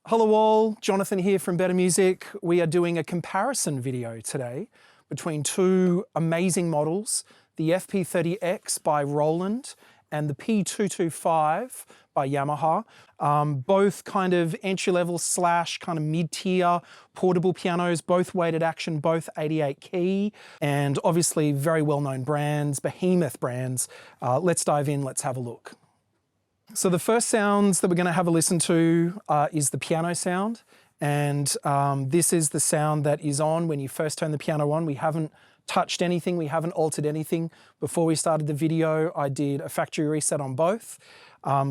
Hello all, Jonathan here from Better Music. We are doing a comparison video today between two amazing models, the FP-30X by Roland and the P-225 by Yamaha. Both kind of entry-level slash kind of mid-tier portable pianos, both weighted action, both 88 key, and obviously very well-known brands, behemoth brands. Let's dive in, let's have a look. So the first sounds that we're going to have a listen to is the piano sound, and this is the sound that is on when you first turn the piano on. We haven't touched anything, we haven't altered anything. Before we started the video, I did a factory reset on both,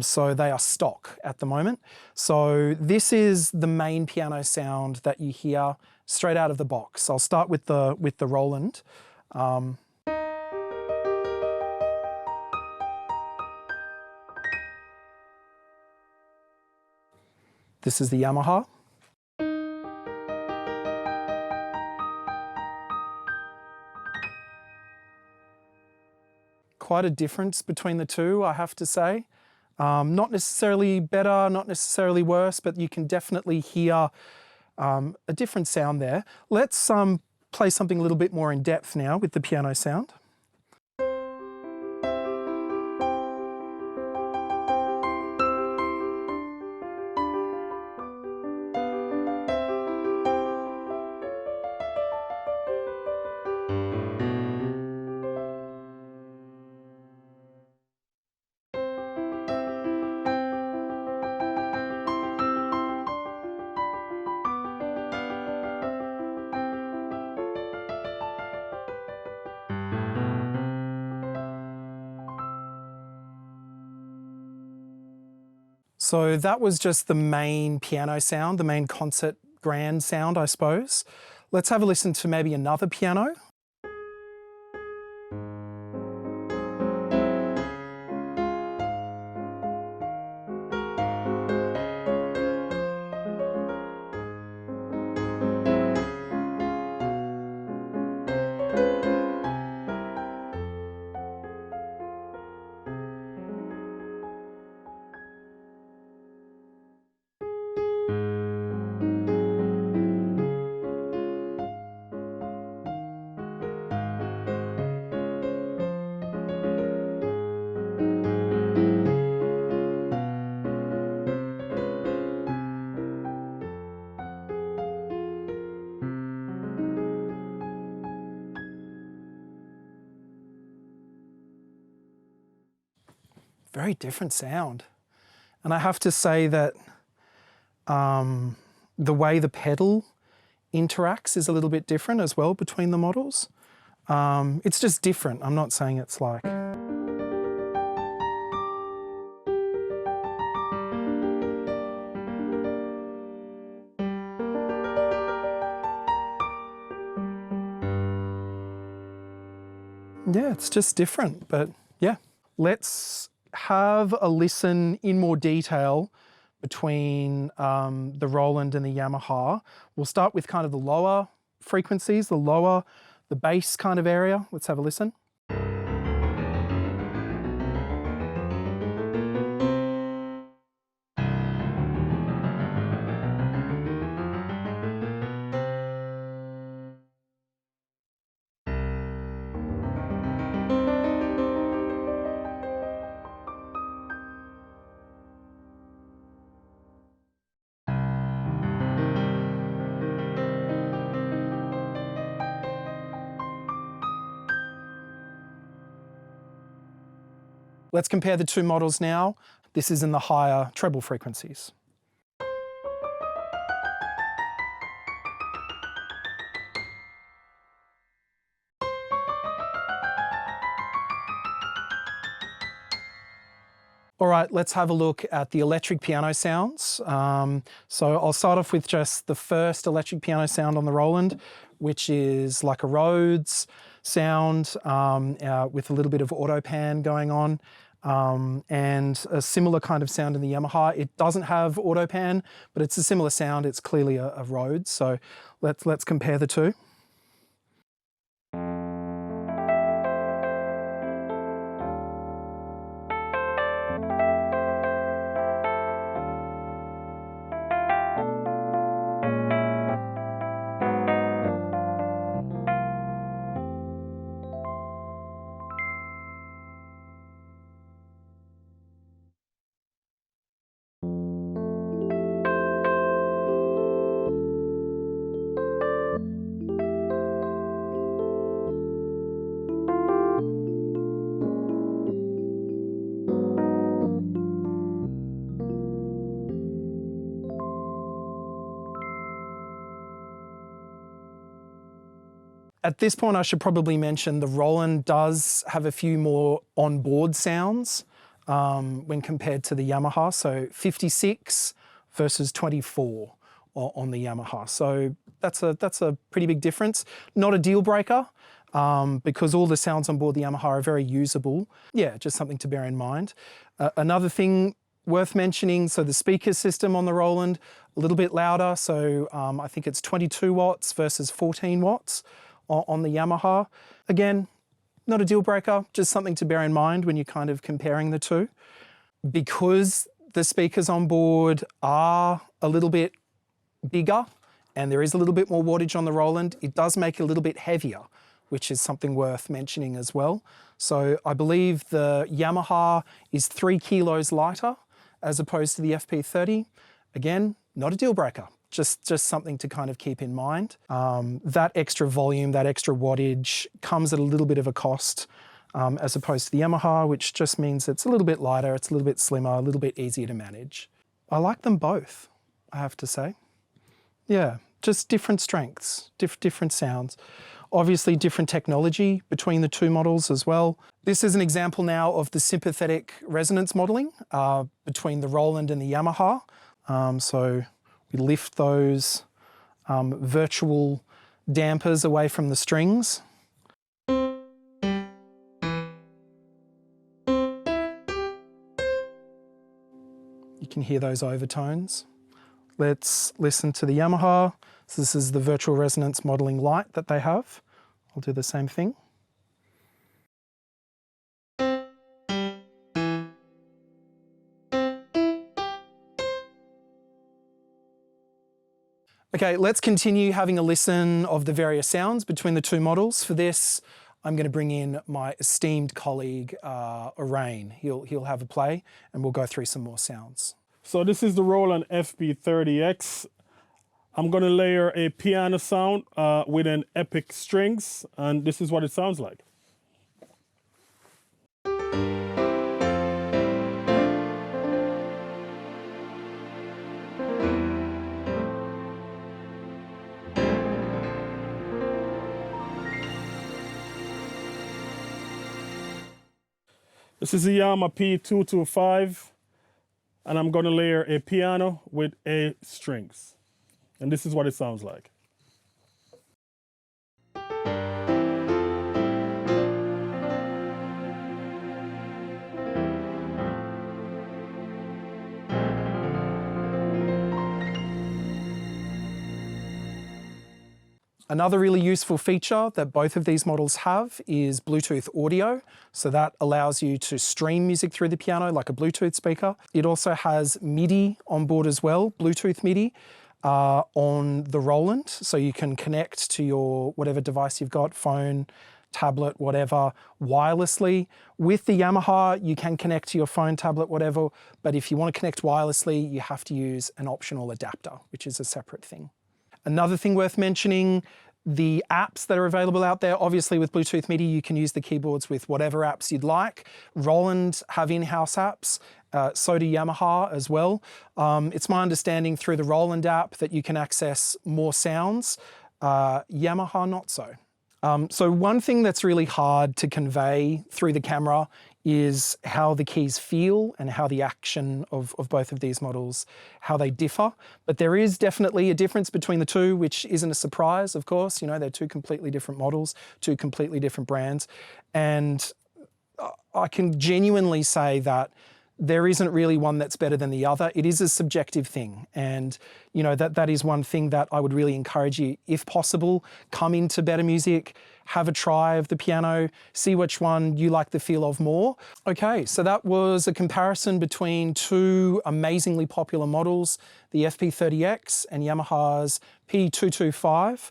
so they are stock at the moment. So this is the main piano sound that you hear straight out of the box. I'll start with the Roland. This is the Yamaha. Quite a difference between the two, I have to say. Not necessarily better, not necessarily worse, but you can definitely hear a different sound there. Let's play something a little bit more in depth now with the piano sound. So that was just the main piano sound, the main concert grand sound, I suppose. Let's have a listen to maybe another piano. Very different sound. And I have to say that the way the pedal interacts is a little bit different as well between the models. It's just different. I'm not saying it's like... Yeah, it's just different, but yeah. Let's have a listen in more detail between the Roland and the Yamaha. We'll start with kind of the lower frequencies, the bass kind of area. Let's have a listen. Let's compare the two models now. This is in the higher treble frequencies. All right, let's have a look at the electric piano sounds. So I'll start off with just the first electric piano sound on the Roland, which is like a Rhodes sound with a little bit of auto pan going on. And a similar kind of sound in the Yamaha. It doesn't have auto pan, but it's a similar sound. It's clearly a Rhodes. So let's compare the two. At this point, I should probably mention the Roland does have a few more onboard sounds when compared to the Yamaha. So 56 versus 24 on the Yamaha. So that's a pretty big difference. Not a deal breaker because all the sounds on board the Yamaha are very usable. Yeah, just something to bear in mind. Another thing worth mentioning, so the speaker system on the Roland, a little bit louder. So I think it's 22 watts versus 14 watts on the Yamaha. Again, not a deal breaker, just something to bear in mind when you're kind of comparing the two. Because the speakers on board are a little bit bigger and there is a little bit more wattage on the Roland, it does make it a little bit heavier, which is something worth mentioning as well. So I believe the Yamaha is 3 kilos lighter as opposed to the FP-30. Again, not a deal breaker, just something to kind of keep in mind. That extra volume, that extra wattage comes at a little bit of a cost as opposed to the Yamaha, which just means it's a little bit lighter, it's a little bit slimmer, a little bit easier to manage. I like them both, I have to say. Yeah, just different strengths, different sounds. Obviously different technology between the two models as well. This is an example now of the sympathetic resonance modeling between the Roland and the Yamaha. So we lift those virtual dampers away from the strings. You can hear those overtones. Let's listen to the Yamaha. So this is the virtual resonance modeling light that they have. I'll do the same thing. Okay, let's continue having a listen of the various sounds between the two models. For this, I'm going to bring in my esteemed colleague, Roland. He'll have a play and we'll go through some more sounds. So this is the Roland FP-30X. I'm going to layer a piano sound with an epic strings, and this is what it sounds like. This is the Yamaha P-225, and I'm going to layer a piano with a strings. And this is what it sounds like. Another really useful feature that both of these models have is Bluetooth audio. So that allows you to stream music through the piano like a Bluetooth speaker. It also has MIDI on board as well, Bluetooth MIDI on the Roland. So you can connect to your whatever device you've got, phone, tablet, whatever, wirelessly. With the Yamaha, you can connect to your phone, tablet, whatever, but if you want to connect wirelessly, you have to use an optional adapter, which is a separate thing. Another thing worth mentioning, the apps that are available out there. Obviously with Bluetooth MIDI, you can use the keyboards with whatever apps you'd like. Roland have in-house apps, so do Yamaha as well. It's my understanding through the Roland app that you can access more sounds, Yamaha not so. So one thing that's really hard to convey through the camera is how the keys feel and how the action of both of these models, how they differ. But there is definitely a difference between the two, which isn't a surprise, of course. You know, they're two completely different models, two completely different brands. And I can genuinely say that there isn't really one that's better than the other. It is a subjective thing. And you know, that is one thing that I would really encourage you, if possible, come into Better Music, have a try of the piano, see which one you like the feel of more. Okay, so that was a comparison between two amazingly popular models, the FP-30X and Yamaha's P-225.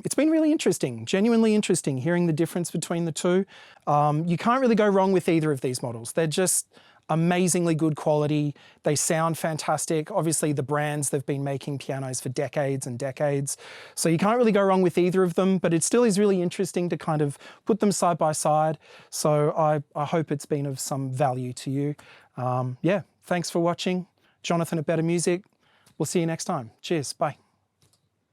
It's been really interesting, genuinely interesting, hearing the difference between the two. You can't really go wrong with either of these models. They're just amazingly good quality. They sound fantastic. Obviously the brands, they've been making pianos for decades and decades. So you can't really go wrong with either of them, but it still is really interesting to kind of put them side by side. So I hope it's been of some value to you. Yeah, thanks for watching. Jonathan at Better Music. We'll see you next time. Cheers, bye.